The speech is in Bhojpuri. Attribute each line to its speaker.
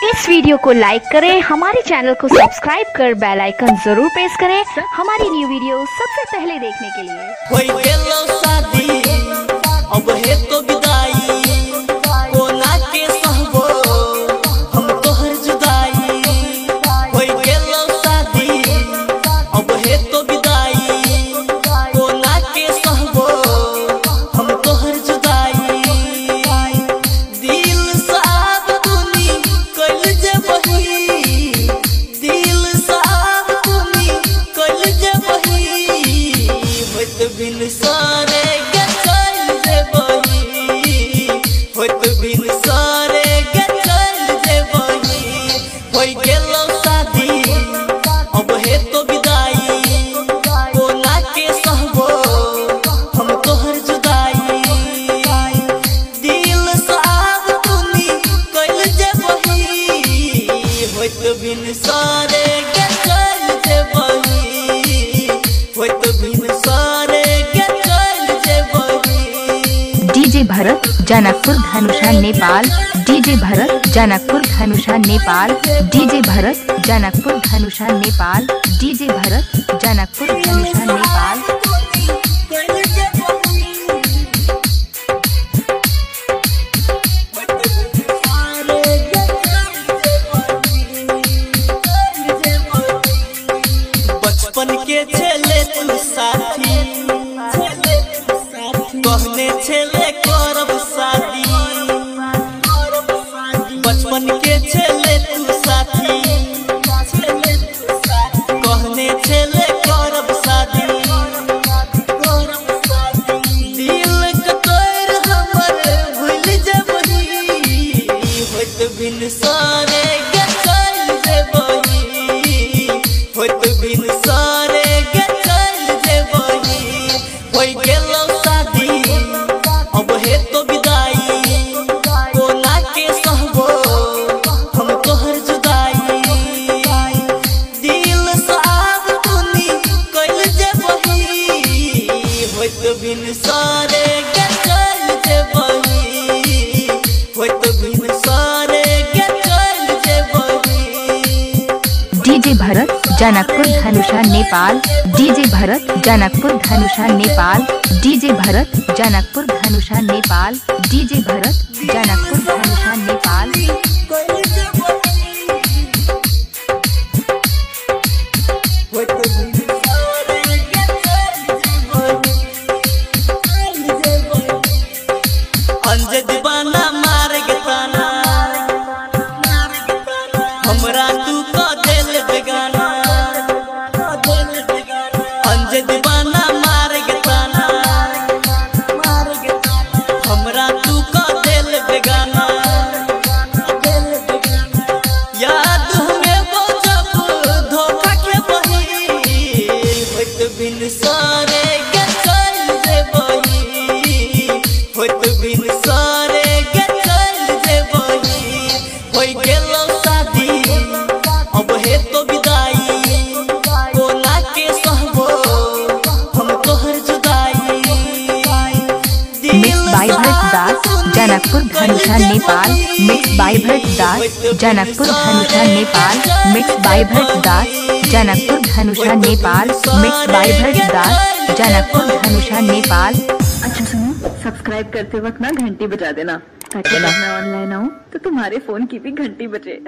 Speaker 1: इस वीडियो को लाइक करें, हमारे चैनल को सब्सक्राइब कर बेल आइकन जरूर प्रेस करें हमारी न्यू वीडियो सबसे पहले देखने के लिए।
Speaker 2: होई गेलो शादी अब है तो विदाई, कोना के सहबो हम तोहर जुदाई। होई गेलो शादी अब है तो विदाई, कोना के सहबो हम तोहर जुदाई। दिल साफ तुनी कल जे वही, दिल साफ तुनी कल जे वही। होत बिन सारे के चल जे वही, होत बिन सारे के चल जे वही। होई गेलो शादी अब है तो विदाई, कोना के सहबो हम तोहर जुदाई। दिल साफ तुनी कल जे वही, होत बिन सारे के चल जे वही, होत बिन सारे के चल जे वही।
Speaker 3: डीजे भरत जनकपुर धनुषा नेपाल, डीजे भरत जनकपुर धनुषा नेपाल, डीजे भरत जनकपुर धनुषा नेपाल, डीजे भरत जनकपुर धनुषा नेपाल।
Speaker 2: बचपन के छेले तू साथी, कहने छेले करब शादी। बचपन के छेले तू साथी, कहने छेले करब शादी। दिल के तोर हमर भूल जेबही, होत बिन सारे के चल जेबही, होत बिन सारे के चल जेबही। होई गेलो शादी अब है तो विदाई, कोना के सहबो हम तोहर जुदाई। दिल साफ तुनी कल जेबही, होत बिन सारे के चल जेबही, होत बिन सारे के चल जेबही।
Speaker 3: डीजे भरत जनकपुर धनुषा नेपाल, डीजे भरत जनकपुर धनुषा नेपाल, डीजे भरत जनकपुर धनुषा नेपाल, डीजे भरत जनकपुर धनुषा नेपाल।
Speaker 2: अंज दीवाना मार के ताना, हमरा तू का दिल बेगाना। अंज दीवाना मार के ताना, हमरा तू का दिल बेगाना। याद हमें वो जब धोखा के बही, होत बिन सारे के चल जेबही, होत बिन सारे के चल जेबही। होई गेलो शादी अब है तो विदाई, कोना के सहबो हम तोहर जुदाई।
Speaker 3: Mix by Bharat Das Janakpur Dhanusha Nepal, mix by Bharat Das Janakpur Dhanusha Nepal, mix by Bharat Das Janakpur Dhanusha Nepal, mix by Bharat Das Janakpur Dhanusha Nepal.
Speaker 4: अच्छा सुनो, सब्सक्राइब करते वक्त ना घंटी बजा देना, ताकि जब मैं ऑनलाइन आऊँ तो तुम्हारे फोन की भी घंटी बजे।